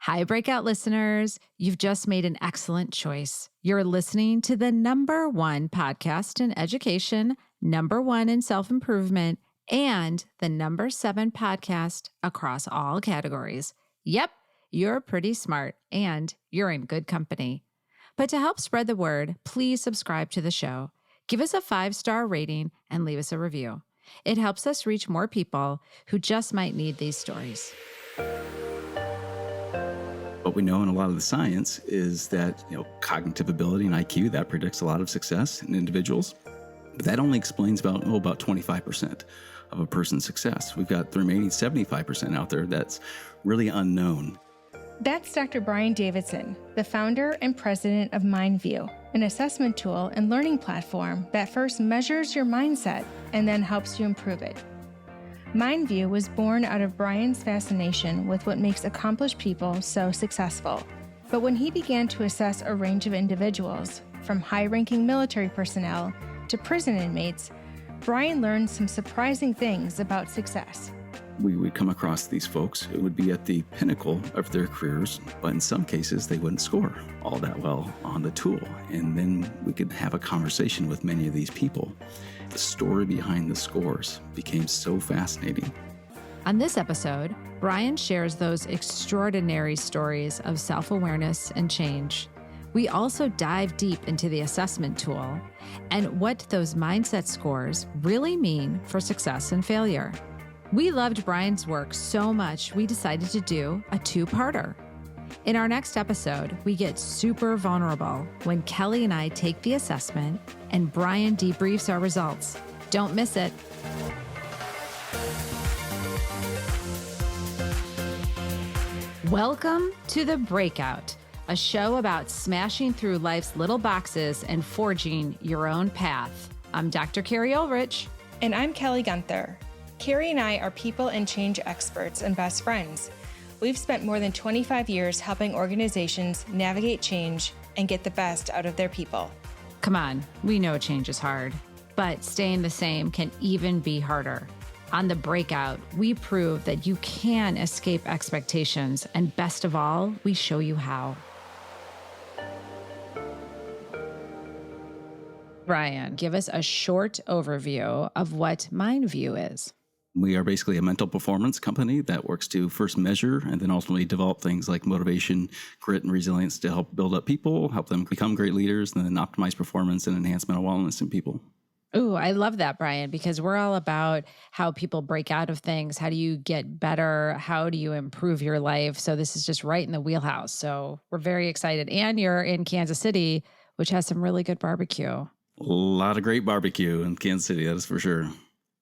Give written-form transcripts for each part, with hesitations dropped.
Hi, Breakout listeners. You've just made an excellent choice. You're listening to the #1 podcast in education, #1 in self-improvement, and the #7 podcast across all categories. Yep, you're pretty smart and you're in good company. But to help spread the word, please subscribe to the show. Give us a 5-star rating and leave us a review. It helps us reach more people who just might need these stories. What we know in a lot of the science is that, cognitive ability and IQ, that predicts a lot of success in individuals. But that only explains about 25% of a person's success. We've got the remaining 75% out there that's really unknown. That's Dr. Brian Davidson, the founder and president of MindVue, an assessment tool and learning platform that first measures your mindset and then helps you improve it. MindVue was born out of Brian's fascination with what makes accomplished people so successful. But when he began to assess a range of individuals, from high-ranking military personnel to prison inmates, Brian learned some surprising things about success. We would come across these folks who would be at the pinnacle of their careers, but in some cases they wouldn't score all that well on the tool. And then we could have a conversation with many of these people. The story behind the scores became so fascinating. On this episode, Brian shares those extraordinary stories of self-awareness and change. We also dive deep into the assessment tool and what those mindset scores really mean for success and failure. We loved Brian's work so much, we decided to do a 2-parter. In our next episode, we get super vulnerable when Kelly and I take the assessment and Brian debriefs our results. Don't miss it. Welcome to The Breakout, a show about smashing through life's little boxes and forging your own path. I'm Dr. Keri Ohlrich. And I'm Kelly Guenther. Keri and I are people and change experts and best friends. We've spent more than 25 years helping organizations navigate change and get the best out of their people. Come on, we know change is hard, but staying the same can even be harder. On The Breakout, we prove that you can escape expectations, and best of all, we show you how. Brian, give us a short overview of what MindVue is. We are basically a mental performance company that works to first measure and then ultimately develop things like motivation, grit, and resilience to help build up people, help them become great leaders, and then optimize performance and enhance mental wellness in people. Ooh, I love that, Brian, because we're all about how people break out of things. How do you get better? How do you improve your life? So this is just right in the wheelhouse. So we're very excited. And you're in Kansas City, which has some really good barbecue. A lot of great barbecue in Kansas City, that is for sure.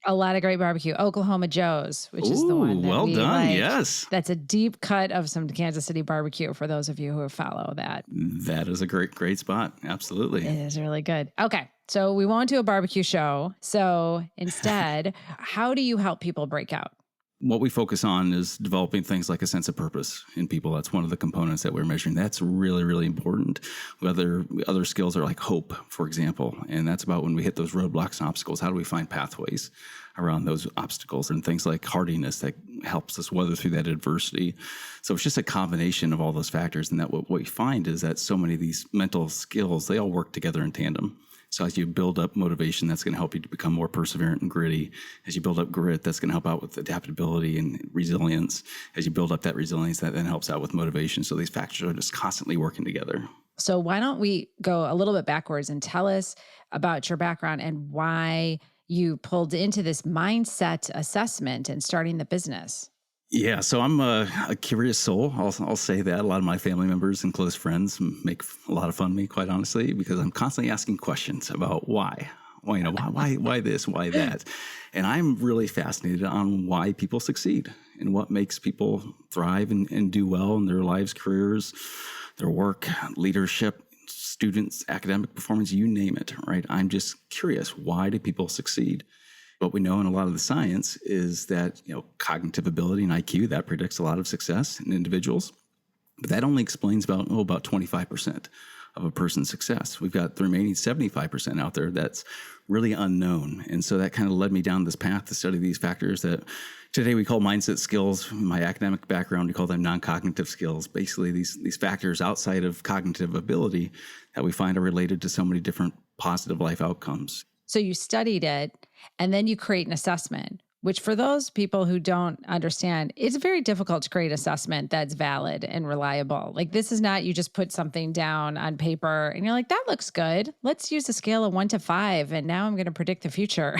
A lot of great barbecue. Oklahoma Joe's, which is the one that well we done, like. yes. That's a deep cut of some Kansas City barbecue for those of you who follow that. That is a great spot. Absolutely. It is really good. Okay, so we won't do a barbecue show. So instead, how do you help people break out? What we focus on is developing things like a sense of purpose in people. That's one of the components that we're measuring. That's really, really important. Other skills are like hope, for example. And that's about when we hit those roadblocks and obstacles, how do we find pathways around those obstacles, and things like hardiness that helps us weather through that adversity. So it's just a combination of all those factors. And that what we find is that so many of these mental skills, they all work together in tandem. So as you build up motivation, that's going to help you to become more perseverant and gritty. As you build up grit, that's going to help out with adaptability and resilience. As you build up that resilience, that then helps out with motivation. So these factors are just constantly working together. So why don't we go a little bit backwards and tell us about your background and why you pulled into this mindset assessment and starting the business? Yeah, so I'm a curious soul. I'll say that. A lot of my family members and close friends make a lot of fun of me, quite honestly, because I'm constantly asking questions about why. Why this, why that? And I'm really fascinated on why people succeed and what makes people thrive and do well in their lives, careers, their work, leadership, students, academic performance, you name it, right? I'm just curious, why do people succeed? What we know in a lot of the science is that, cognitive ability and IQ, that predicts a lot of success in individuals. But that only explains about 25% of a person's success. We've got the remaining 75% out there that's really unknown. And so that kind of led me down this path to study these factors that today we call mindset skills. In my academic background, we call them non-cognitive skills. Basically, these factors outside of cognitive ability that we find are related to so many different positive life outcomes. So you studied it, and then you create an assessment, which for those people who don't understand, it's very difficult to create assessment that's valid and reliable. Like, this is not you just put something down on paper and you're like, that looks good. Let's use a scale of 1 to 5. And now I'm going to predict the future.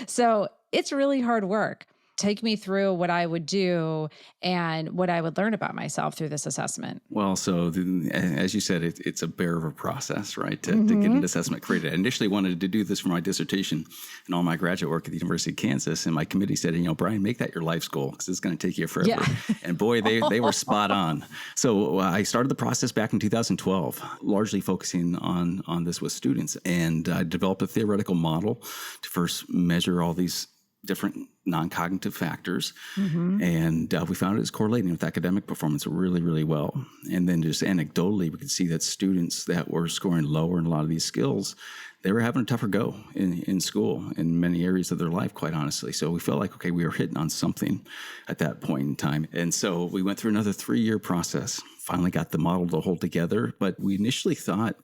So it's really hard work. Take me through what I would do and what I would learn about myself through this assessment. Well, so as you said, it's a bear of a process, right, to get an assessment created. I initially wanted to do this for my dissertation and all my graduate work at the University of Kansas. And my committee said, Brian, make that your life's goal because it's going to take you forever. Yeah. And boy, they were spot on. So I started the process back in 2012, largely focusing on this with students. And I developed a theoretical model to first measure all these different non-cognitive factors. And we found it was correlating with academic performance really, really well. And then just anecdotally, we could see that students that were scoring lower in a lot of these skills, they were having a tougher go in school in many areas of their life, quite honestly. So we felt like, okay, we were hitting on something at that point in time. And so we went through another 3-year process, finally got the model to hold together. But we initially thought,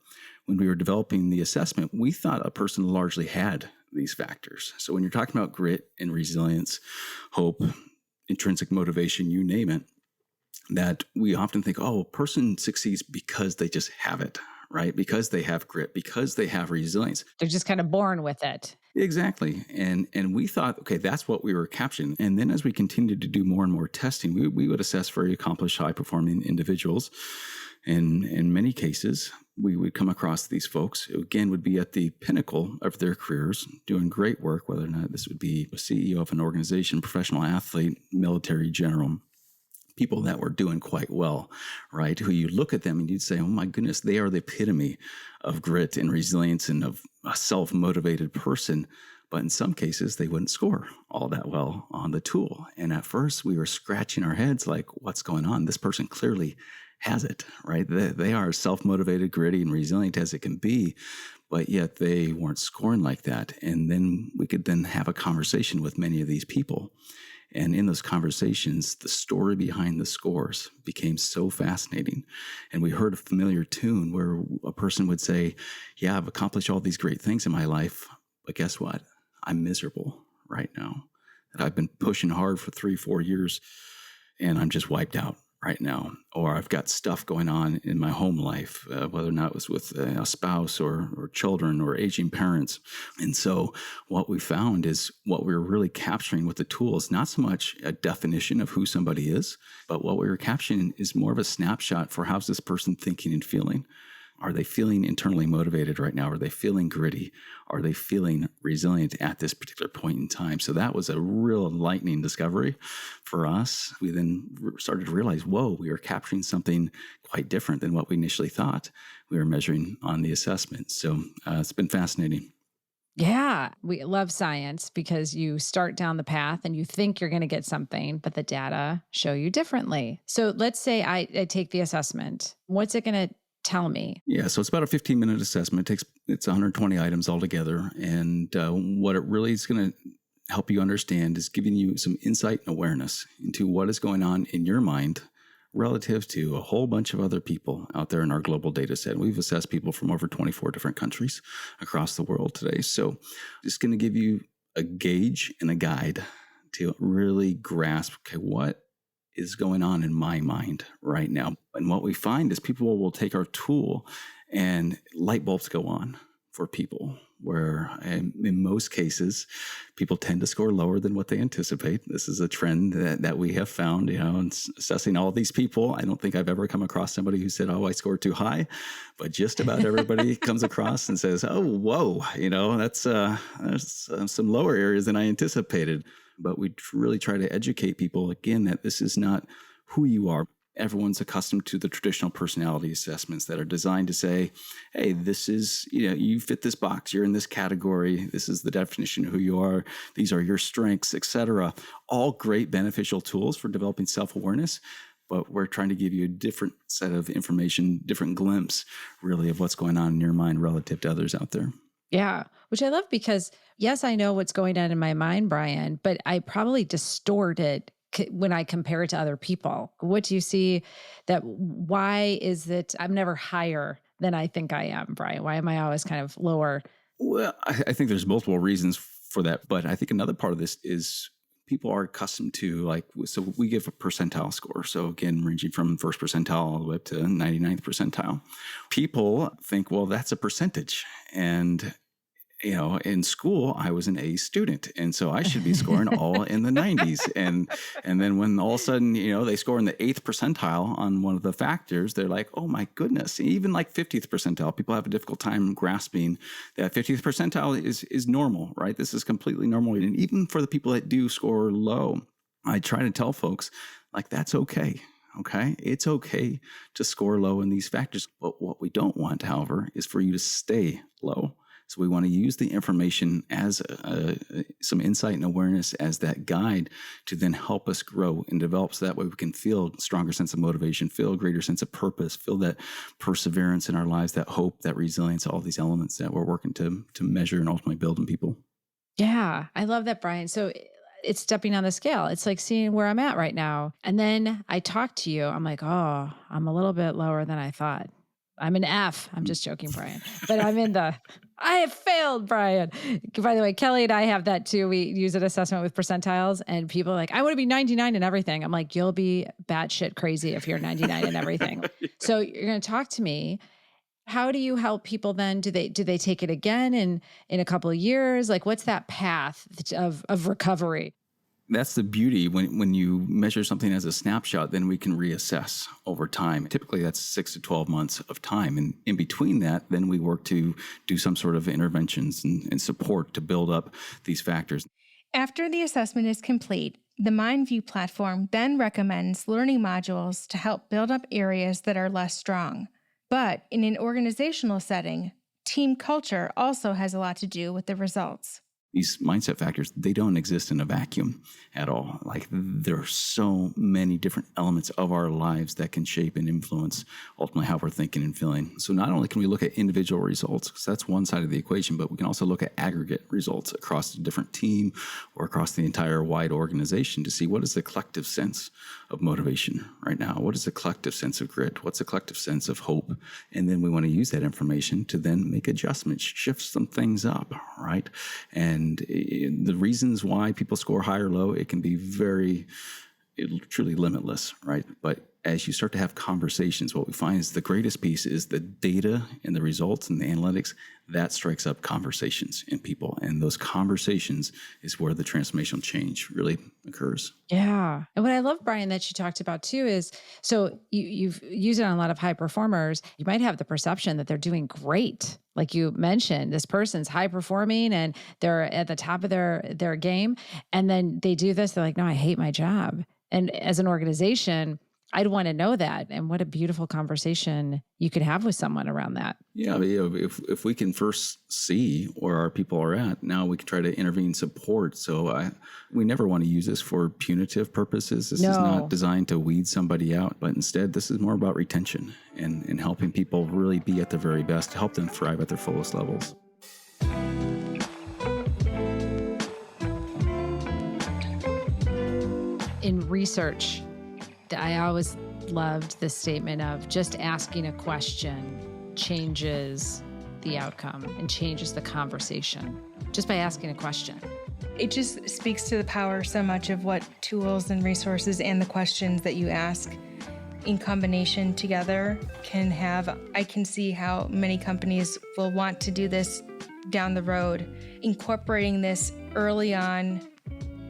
when we were developing the assessment, we thought a person largely had these factors. So when you're talking about grit and resilience, hope, intrinsic motivation, you name it, that we often think, a person succeeds because they just have it, right? Because they have grit, because they have resilience. They're just kind of born with it. Exactly. And we thought, okay, that's what we were capturing. And then as we continued to do more and more testing, we would assess very accomplished, high-performing individuals. And in many cases, we would come across these folks who, again, would be at the pinnacle of their careers, doing great work, whether or not this would be a CEO of an organization, professional athlete, military general, people that were doing quite well, right? Who you look at them and you'd say, oh my goodness, they are the epitome of grit and resilience and of a self-motivated person. But in some cases, they wouldn't score all that well on the tool. And at first, we were scratching our heads like, what's going on? This person clearly has it, right? They are self-motivated, gritty, and resilient as it can be, but yet they weren't scoring like that. And then we could then have a conversation with many of these people. And in those conversations, the story behind the scores became so fascinating. And we heard a familiar tune where a person would say, yeah, I've accomplished all these great things in my life, but guess what? I'm miserable right now. And I've been pushing hard for 3-4 years, and I'm just wiped out right now. Or I've got stuff going on in my home life, whether or not it was with a spouse or children or aging parents. And so what we found is what we were really capturing with the tools, not so much a definition of who somebody is, but what we were capturing is more of a snapshot for how's this person thinking and feeling. Are they feeling internally motivated right now? Are they feeling gritty? Are they feeling resilient at this particular point in time? So that was a real enlightening discovery for us. We then started to realize, whoa, we are capturing something quite different than what we initially thought we were measuring on the assessment. So it's been fascinating. Yeah, we love science because you start down the path and you think you're going to get something, but the data show you differently. So let's say I take the assessment. What's it going to tell me? Yeah, so it's about a 15-minute assessment. It's 120 items altogether. And what it really is going to help you understand is giving you some insight and awareness into what is going on in your mind relative to a whole bunch of other people out there in our global data set. We've assessed people from over 24 different countries across the world today. So it's going to give you a gauge and a guide to really grasp, okay, what is going on in my mind right now. And what we find is people will take our tool and light bulbs go on for people, where in most cases, people tend to score lower than what they anticipate. This is a trend that we have found, in assessing all these people. I don't think I've ever come across somebody who said, I scored too high, but just about everybody comes across and says, oh, whoa, that's there's some lower areas than I anticipated. But we really try to educate people, again, that this is not who you are. Everyone's accustomed to the traditional personality assessments that are designed to say, hey, this is, you fit this box, you're in this category, this is the definition of who you are, these are your strengths, etc. All great beneficial tools for developing self-awareness. but we're trying to give you a different set of information, different glimpse really of what's going on in your mind relative to others out there. Yeah, which I love because, yes, I know what's going on in my mind, Brian, but I probably distort it when I compare it to other people. What do you see why is it I'm never higher than I think I am, Brian? Why am I always kind of lower? Well, I think there's multiple reasons for that, but I think another part of this is people are accustomed to so we give a percentile score. So again, ranging from first percentile all the way up to 99th percentile. People think, well, that's a percentage. And, in school, I was an A student. And so I should be scoring all in the 90s. And then when all of a sudden, they score in the 8th percentile on one of the factors, they're like, oh my goodness. Even like 50th percentile, people have a difficult time grasping that 50th percentile is normal, right? This is completely normal. And even for the people that do score low, I try to tell folks that's okay. Okay. It's okay to score low in these factors. But what we don't want, however, is for you to stay low. So we want to use the information as some insight and awareness as that guide to then help us grow and develop, so that way we can feel a stronger sense of motivation, feel a greater sense of purpose, feel that perseverance in our lives, that hope, that resilience, all these elements that we're working to measure and ultimately build in people. Yeah, I love that, Brian. So it's stepping on the scale. It's like seeing where I'm at right now. And then I talk to you. I'm like, oh, I'm a little bit lower than I thought. I'm an F. I'm just joking, Brian. But I have failed, Brian. By the way, Kelly and I have that too. We use an assessment with percentiles, and people are like, I want to be 99 in everything. I'm like, you'll be batshit crazy if you're 99 in everything. So you're going to talk to me. How do you help people then? Do they take it again in a couple of years? What's that path of recovery? That's the beauty. When you measure something as a snapshot, then we can reassess over time. Typically, that's 6 to 12 months of time. And in between that, then we work to do some sort of interventions and support to build up these factors. After the assessment is complete, the MindVue platform then recommends learning modules to help build up areas that are less strong. But in an organizational setting, team culture also has a lot to do with the results. These mindset factors, they don't exist in a vacuum at all. There are so many different elements of our lives that can shape and influence ultimately how we're thinking and feeling. So not only can we look at individual results, because that's one side of the equation, but we can also look at aggregate results across a different team or across the entire wide organization to see what is the collective sense of motivation right now? What is the collective sense of grit? What's the collective sense of hope? And then we want to use that information to then make adjustments, shift some things up, right? And the reasons why people score high or low, it can be truly limitless, right? But as you start to have conversations, what we find is the greatest piece is the data and the results and the analytics that strikes up conversations in people. And those conversations is where the transformational change really occurs. Yeah. And what I love, Brian, that you talked about too is, so you've used it on a lot of high performers. You might have the perception that they're doing great. Like you mentioned, this person's high performing and they're at the top of their game. And then they do this. They're like, no, I hate my job. And as an organization, I'd want to know that. And what a beautiful conversation you could have with someone around that. Yeah, if we can first see where our people are at, now we can try to intervene, support. So we never want to use this for punitive purposes. This is not designed to weed somebody out, but instead this is more about retention and helping people really be at their very best to help them thrive at their fullest levels. In research, I always loved the statement of just asking a question changes the outcome and changes the conversation just by asking a question. It just speaks to the power so much of what tools and resources and the questions that you ask in combination together can have. I can see how many companies will want to do this down the road. Incorporating this early on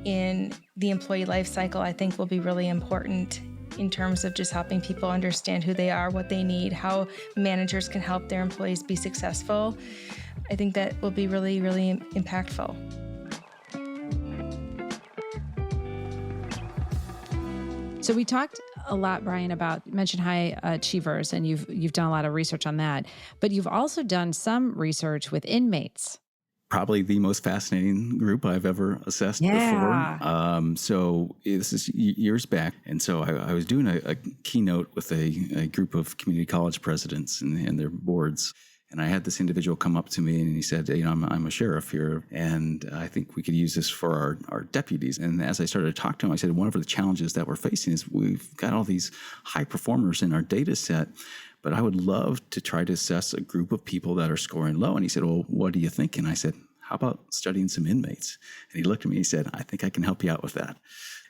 in the employee life cycle, I think will be really important in terms of just helping people understand who they are, what they need, how managers can help their employees be successful. I think that will be really, really impactful. So we talked a lot, Brian, about, you mentioned high achievers, and you've done a lot of research on that, but you've also done some research with inmates. probably the most fascinating group I've ever assessed before. So this is years back. And so I was doing a keynote with a group of community college presidents and their boards. And I had this individual come up to me and he said, I'm a sheriff here, and I think we could use this for our deputies. And as I started to talk to him, I said, one of the challenges that we're facing is we've got all these high performers in our data set, but I would love to try to assess a group of people that are scoring low. And he said, well, what do you think? And I said, how about studying some inmates? And he looked at me and he said, I think I can help you out with that.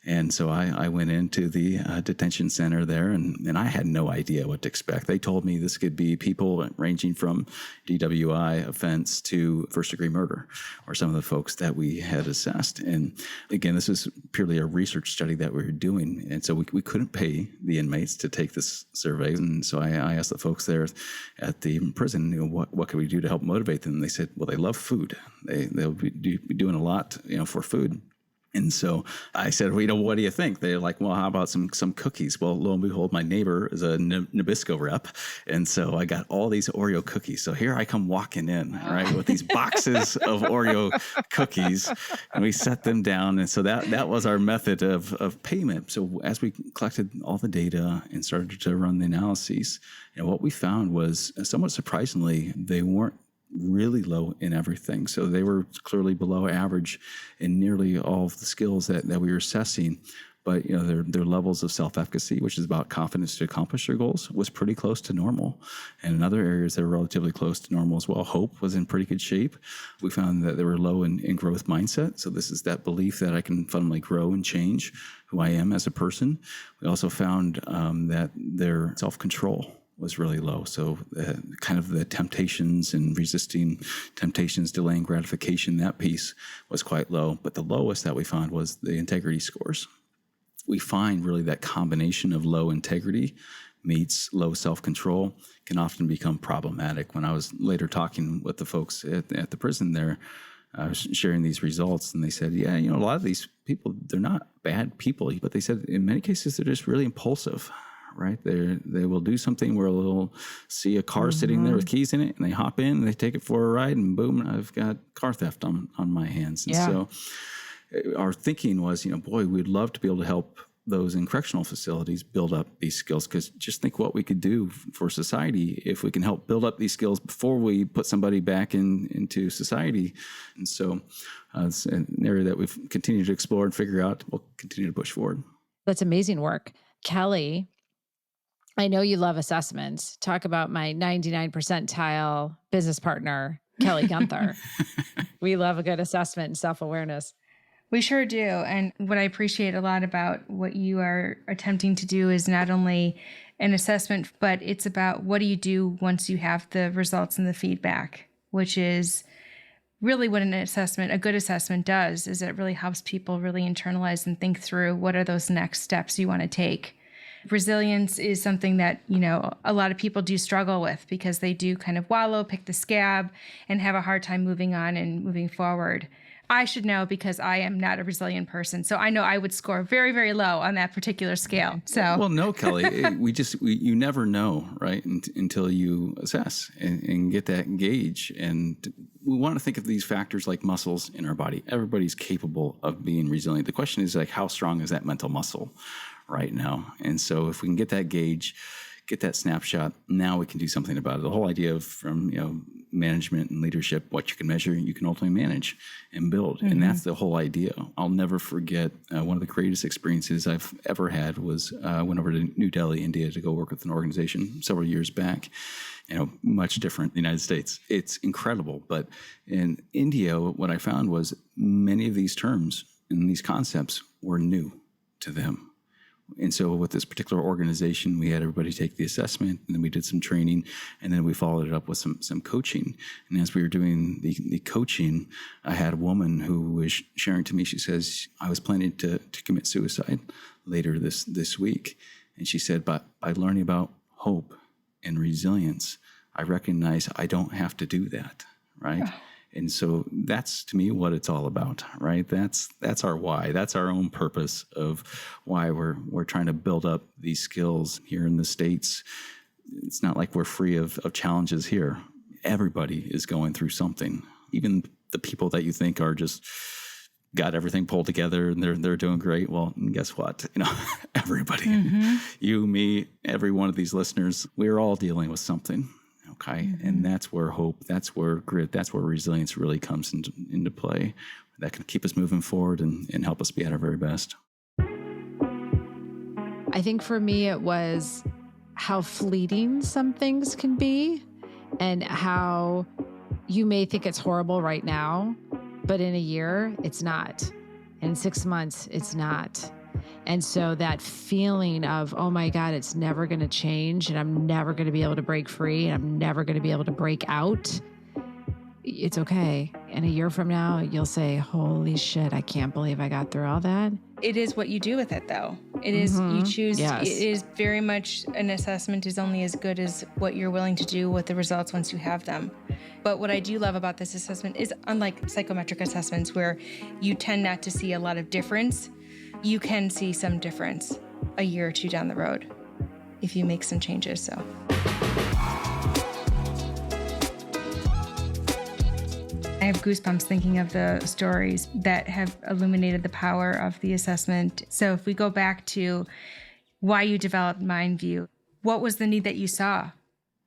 And so I went into the detention center there, and I had no idea what to expect. They told me this could be people ranging from DWI offense to first-degree murder, or some of the folks that we had assessed. And again, this was purely a research study that we were doing, and so we couldn't pay the inmates to take this survey. And so I asked the folks there at the prison, what can we do to help motivate them? And they said, well, they love food. They'll be doing a lot, for food. And so I said, well, what do you think? They're like, well, how about some cookies? Well, lo and behold, my neighbor is a Nabisco rep. And so I got all these Oreo cookies. So here I come walking in, right, with these boxes of Oreo cookies, and we set them down. And so that was our method of payment. So as we collected all the data and started to run the analyses, what we found was, somewhat surprisingly, they weren't really low in everything. So they were clearly below average in nearly all of the skills that we were assessing. But their levels of self-efficacy, which is about confidence to accomplish their goals, was pretty close to normal. And in other areas, they were relatively close to normal as well. Hope was in pretty good shape. We found that they were low in growth mindset. So this is that belief that I can fundamentally grow and change who I am as a person. We also found that their self-control was really low. So kind of the temptations and resisting temptations, delaying gratification, that piece was quite low. But the lowest that we found was the integrity scores. We find really that combination of low integrity meets low self-control can often become problematic. When I was later talking with the folks at the prison there, I was sharing these results, and they said, a lot of these people, they're not bad people, but they said in many cases, they're just really impulsive. Right? They will do something where they'll see a car sitting there with keys in it, and they hop in and they take it for a ride, and boom, I've got car theft on my hands. And so our thinking was, boy, we'd love to be able to help those in correctional facilities build up these skills, because just think what we could do for society if we can help build up these skills before we put somebody back into society. And so it's an area that we've continued to explore and figure out. We'll continue to push forward. That's amazing work. Kelly, I know you love assessments. Talk about my 99 percentile business partner, Kelly Guenther. We love a good assessment and self-awareness. We sure do. And what I appreciate a lot about what you are attempting to do is not only an assessment, but it's about what do you do once you have the results and the feedback, which is really what a good assessment does, is it really helps people really internalize and think through what are those next steps you want to take. Resilience is something that, a lot of people do struggle with, because they do kind of wallow, pick the scab, and have a hard time moving on and moving forward. I should know, because I am not a resilient person. So I know I would score very, very low on that particular scale. So, well, no, Kelly, you never know, right? Until you assess and get that gauge. And we want to think of these factors like muscles in our body. Everybody's capable of being resilient. The question is how strong is that mental muscle right now? And so if we can get that gauge, get that snapshot, now we can do something about it. The whole idea of from management and leadership, what you can measure, you can ultimately manage and build. Mm-hmm. And that's the whole idea. I'll never forget one of the greatest experiences I've ever had was I went over to New Delhi, India, to go work with an organization several years back. Much different than the United States. It's incredible. But in India, what I found was many of these terms and these concepts were new to them. And so with this particular organization, we had everybody take the assessment, and then we did some training, and then we followed it up with some coaching. And as we were doing the coaching, I had a woman who was sharing to me, she says, I was planning to commit suicide later this week. And she said, but by learning about hope and resilience, I recognize I don't have to do that, right? Yeah. And so that's, to me, what it's all about, right? That's our why. That's our own purpose of why we're trying to build up these skills here in the States. It's not like we're free of challenges here. Everybody is going through something. Even the people that you think are just got everything pulled together and they're doing great. Well, guess what? Everybody, you, me, every one of these listeners, we're all dealing with something. Okay. And that's where hope, that's where grit, that's where resilience really comes into play. That can keep us moving forward and help us be at our very best. I think for me, it was how fleeting some things can be and how you may think it's horrible right now, but in a year, it's not. In 6 months, it's not. And so that feeling of, oh my God, it's never going to change and I'm never going to be able to break free and I'm never going to be able to break out. It's okay. And a year from now, you'll say, holy shit, I can't believe I got through all that. It is what you do with it, though. It is, you choose, Yes. It is very much, an assessment is only as good as what you're willing to do with the results once you have them. But what I do love about this assessment is, unlike psychometric assessments where you tend not to see a lot of difference, you can see some difference a year or two down the road if you make some changes. So. I have goosebumps thinking of the stories that have illuminated the power of the assessment. So if we go back to why you developed MindVue, what was the need that you saw?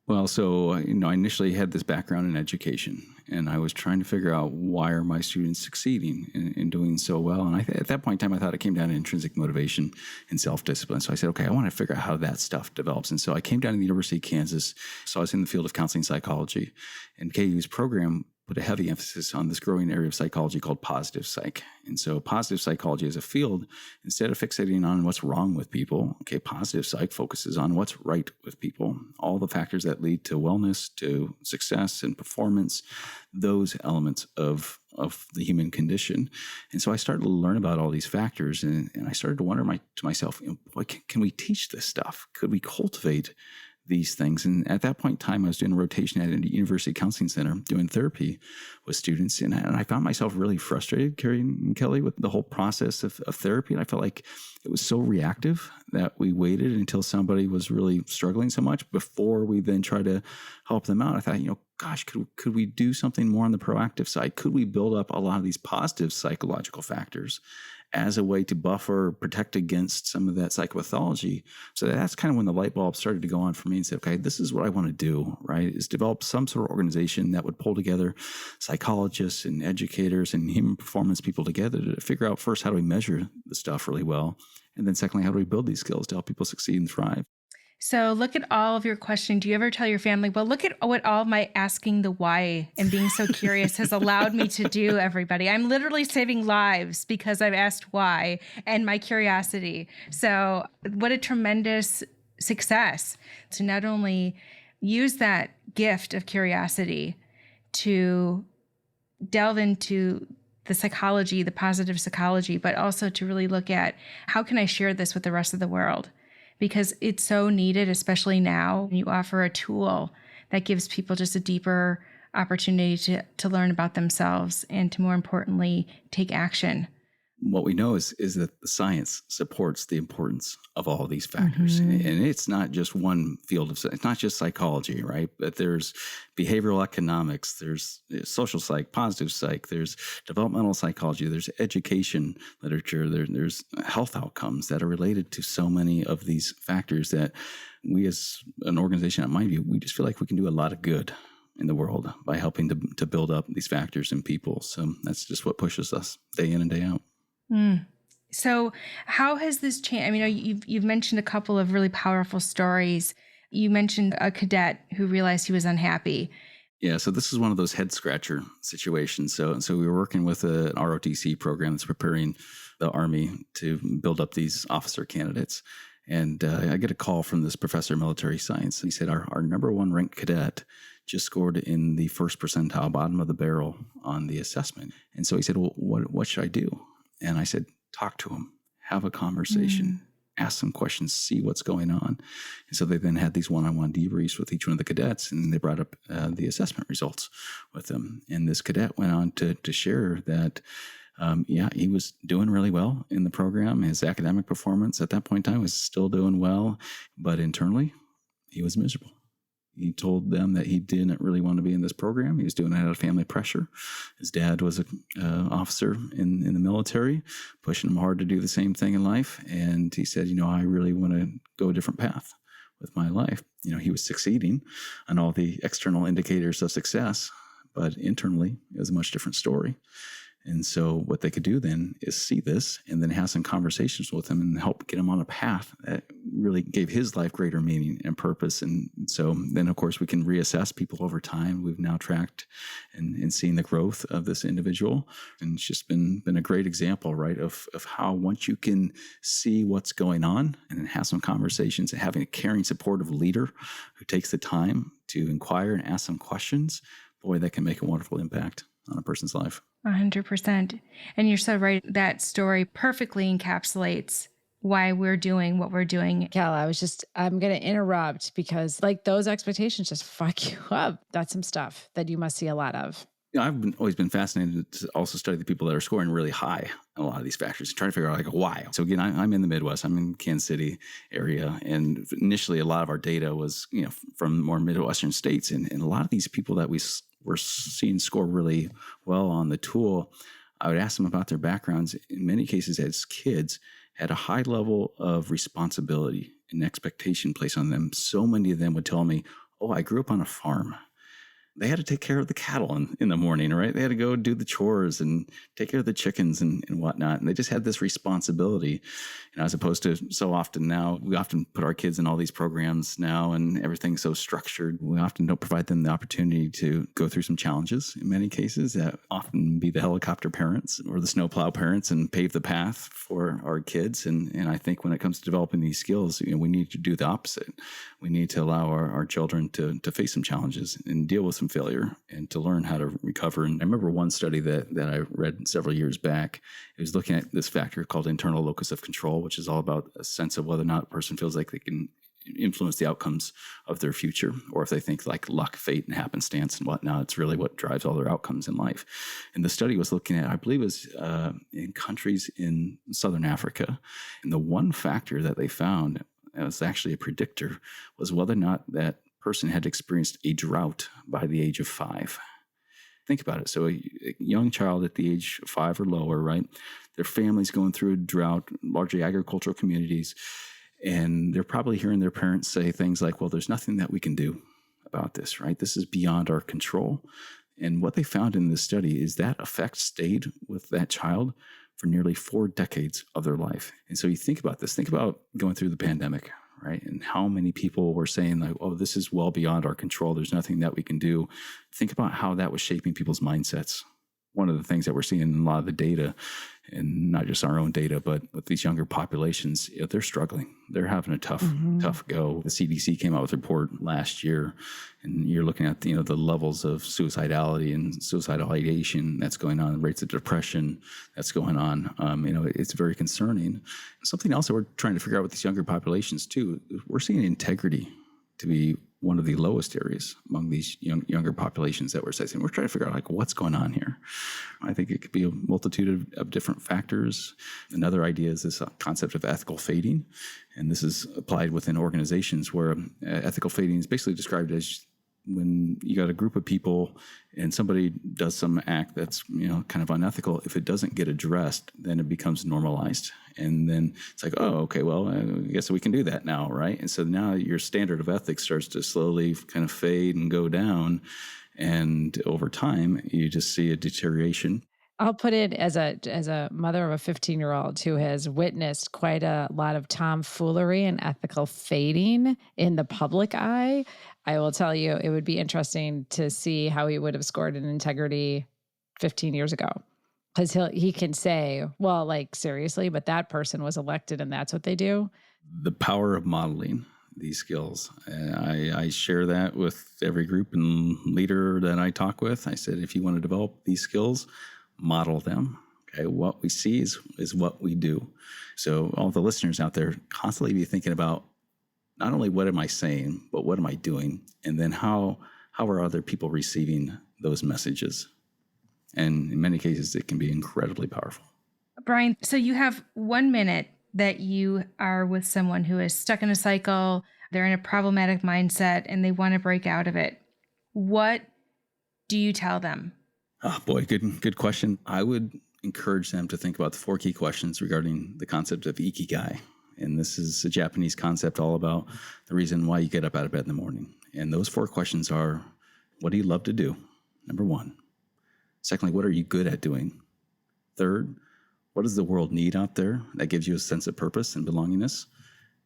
Well, so, I initially had this background in education, and I was trying to figure out why are my students succeeding in doing so well. And at that point in time, I thought it came down to intrinsic motivation and self-discipline. So I said, okay, I want to figure out how that stuff develops. And so I came down to the University of Kansas. So I was in the field of counseling psychology, and KU's program put a heavy emphasis on this growing area of psychology called positive psych. And so positive psychology as a field, instead of fixating on what's wrong with people, positive psych focuses on what's right with people, all the factors that lead to wellness, to success and performance, those elements of the human condition. And so I started to learn about all these factors, and I started to wonder to myself, can we teach this stuff? Could we cultivate these things? And at that point in time, I was doing a rotation at a university counseling center doing therapy with students. And I found myself really frustrated, Keri and Kelly, with the whole process of therapy. And I felt like it was so reactive that we waited until somebody was really struggling so much before we then try to help them out. I thought, gosh, could we do something more on the proactive side? Could we build up a lot of these positive psychological factors as a way to buffer, protect against some of that psychopathology? So that's kind of when the light bulb started to go on for me and say, okay, this is what I want to do, right? Is develop some sort of organization that would pull together psychologists and educators and human performance people together to figure out first, how do we measure the stuff really well? And then secondly, how do we build these skills to help people succeed and thrive? So look at all of your questioning. Do you ever tell your family, well, look at what all my asking the why and being so curious has allowed me to do, everybody. I'm literally saving lives because I've asked why and my curiosity. So what a tremendous success to not only use that gift of curiosity to delve into the psychology, the positive psychology, but also to really look at how can I share this with the rest of the world? Because it's so needed, especially now. You offer a tool that gives people just a deeper opportunity to learn about themselves and to, more importantly, take action. What we know is that the science supports the importance of all of these factors. And it's not just one field of, it's not just psychology, right? But there's behavioral economics, there's social psych, positive psych, there's developmental psychology, there's education literature, there's health outcomes that are related to so many of these factors that we as an organization at MindVue, we just feel like we can do a lot of good in the world by helping to build up these factors in people. So that's just what pushes us day in and day out. So how has this changed? I mean, you've mentioned a couple of really powerful stories. You mentioned a cadet who realized he was unhappy. Yeah, so this is one of those head scratcher situations. So we were working with an ROTC program that's preparing the Army to build up these officer candidates. And I get a call from this professor of military science. He said, our number one ranked cadet just scored in the first percentile, bottom of the barrel on the assessment. And so he said, well, what should I do? And I said, talk to him, have a conversation, ask some questions, see what's going on. And so they then had these one-on-one debriefs with each one of the cadets, and they brought up the assessment results with them. And this cadet went on to share that, he was doing really well in the program. His academic performance at that point in time was still doing well, but internally, he was miserable. He told them that he didn't really want to be in this program. He was doing it out of family pressure. His dad was an officer in the military, pushing him hard to do the same thing in life. And he said, I really want to go a different path with my life. He was succeeding on all the external indicators of success, but internally it was a much different story. And so what they could do then is see this and then have some conversations with him and help get him on a path that really gave his life greater meaning and purpose. And so then, of course, we can reassess people over time. We've now tracked and seen the growth of this individual. And it's just been a great example, right, of how once you can see what's going on and then have some conversations and having a caring, supportive leader who takes the time to inquire and ask some questions, boy, that can make a wonderful impact on a person's life. 100%. And you're so right. That story perfectly encapsulates why we're doing what we're doing. Cal, I'm going to interrupt because those expectations just fuck you up. That's some stuff that you must see a lot of. I've always been fascinated to also study the people that are scoring really high on a lot of these factors and try to figure out why. So again, I'm in the Midwest. I'm in Kansas City area. And initially a lot of our data was, from more Midwestern states. And a lot of these people that we're seeing score really well on the tool, I would ask them about their backgrounds. In many cases, as kids, had a high level of responsibility and expectation placed on them. So many of them would tell me, I grew up on a farm. They had to take care of the cattle in the morning, right? They had to go do the chores and take care of the chickens and whatnot. And they just had this responsibility, as opposed to so often now, we often put our kids in all these programs now and everything's so structured. We often don't provide them the opportunity to go through some challenges in many cases that often be the helicopter parents or the snowplow parents and pave the path for our kids. And I think when it comes to developing these skills, we need to do the opposite. We need to allow our children to face some challenges and deal with some failure and to learn how to recover. And I remember one study that I read several years back. It was looking at this factor called internal locus of control, which is all about a sense of whether or not a person feels like they can influence the outcomes of their future, or if they think luck, fate, and happenstance and whatnot. It's really what drives all their outcomes in life. And the study was looking at, I believe it was in countries in Southern Africa. And the one factor that they found that was actually a predictor was whether or not that person had experienced a drought by the age of 5. Think about it. So a young child at the age of 5 or lower, right? Their family's going through a drought, largely agricultural communities, and they're probably hearing their parents say things like, well, there's nothing that we can do about this, right? This is beyond our control. And what they found in this study is that effect stayed with that child for nearly 4 decades of their life. And so you think about this, think about going through the pandemic, right? And how many people were saying this is well beyond our control. There's nothing that we can do. Think about how that was shaping people's mindsets. One of the things that we're seeing in a lot of the data, and not just our own data, but with these younger populations, they're struggling. They're having a tough go. The CDC came out with a report last year, and you're looking at the levels of suicidality and suicidal ideation that's going on, the rates of depression that's going on. It's very concerning. Something else that we're trying to figure out with these younger populations too, we're seeing integrity to be one of the lowest areas among these younger populations that we're assessing. We're trying to figure out what's going on here. I think it could be a multitude of different factors. Another idea is this concept of ethical fading. And this is applied within organizations where ethical fading is basically described as when you got a group of people and somebody does some act that's kind of unethical, if it doesn't get addressed, then it becomes normalized. And then it's okay, well, I guess we can do that now, right? And so now your standard of ethics starts to slowly kind of fade and go down. And over time, you just see a deterioration. I'll put it as a mother of a 15-year-old who has witnessed quite a lot of tomfoolery and ethical fading in the public eye. I will tell you, it would be interesting to see how he would have scored in integrity 15 years ago. Because he can say, well, seriously, but that person was elected and that's what they do. The power of modeling these skills. I share that with every group and leader that I talk with. I said, if you want to develop these skills, model them. Okay, what we see is what we do. So all the listeners out there, constantly be thinking about not only what am I saying, but what am I doing? And then how are other people receiving those messages? And in many cases, it can be incredibly powerful. Brian, so you have 1 minute that you are with someone who is stuck in a cycle, they're in a problematic mindset and they want to break out of it. What do you tell them? Oh boy, good question. I would encourage them to think about the 4 key questions regarding the concept of ikigai. And this is a Japanese concept all about the reason why you get up out of bed in the morning. And those 4 questions are, what do you love to do? Number 1. Secondly, what are you good at doing? Third, what does the world need out there that gives you a sense of purpose and belongingness?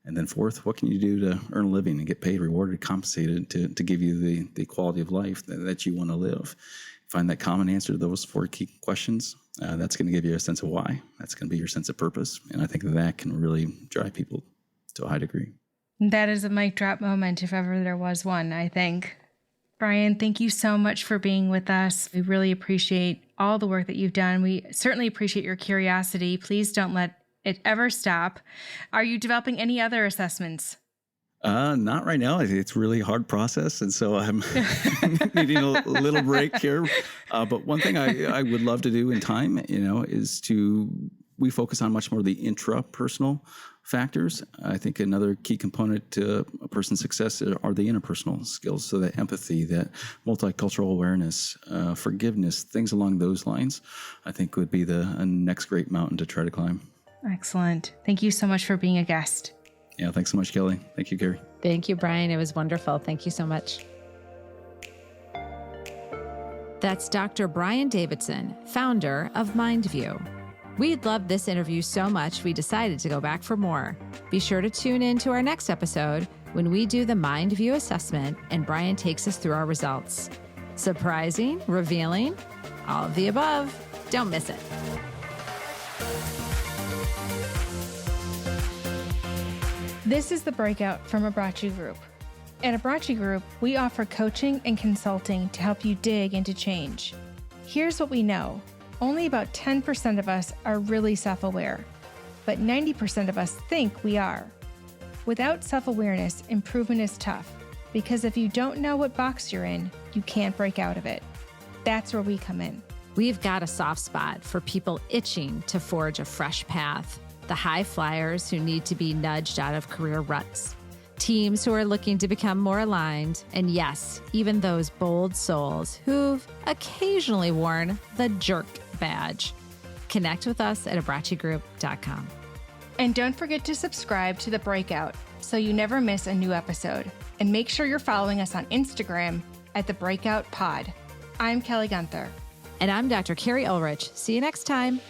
And then 4th, what can you do to earn a living and get paid, rewarded, compensated to give you the quality of life that you want to live? Find that common answer to those 4 key questions. That's going to give you a sense of why. That's going to be your sense of purpose. And I think that can really drive people to a high degree. That is a mic drop moment, if ever there was one, I think. Brian, thank you so much for being with us. We really appreciate all the work that you've done. We certainly appreciate your curiosity. Please don't let it ever stop. Are you developing any other assessments? Not right now. It's really a hard process. And so I'm needing a little break here. But one thing I would love to do in time, is we focus on much more the intrapersonal factors. I think another key component to a person's success are the interpersonal skills. So that empathy, that multicultural awareness, forgiveness, things along those lines, I think would be the next great mountain to try to climb. Excellent. Thank you so much for being a guest. Yeah, thanks so much, Kelly. Thank you, Keri. Thank you, Brian. It was wonderful. Thank you so much. That's Dr. Brian Davidson, founder of MindVue. We loved this interview so much, we decided to go back for more. Be sure to tune in to our next episode when we do the MindVue assessment and Brian takes us through our results. Surprising, revealing, all of the above. Don't miss it. This is the Breakout from Abbracci Group. At Abbracci Group, we offer coaching and consulting to help you dig into change. Here's what we know. Only about 10% of us are really self-aware, but 90% of us think we are. Without self-awareness, improvement is tough, because if you don't know what box you're in, you can't break out of it. That's where we come in. We've got a soft spot for people itching to forge a fresh path. The high flyers who need to be nudged out of career ruts, teams who are looking to become more aligned, and yes, even those bold souls who've occasionally worn the jerk badge. Connect with us at AbbracciGroup.com. And don't forget to subscribe to The Breakout so you never miss a new episode. And make sure you're following us on Instagram at The Breakout Pod. I'm Kelly Guenther. And I'm Dr. Keri Ohlrich. See you next time.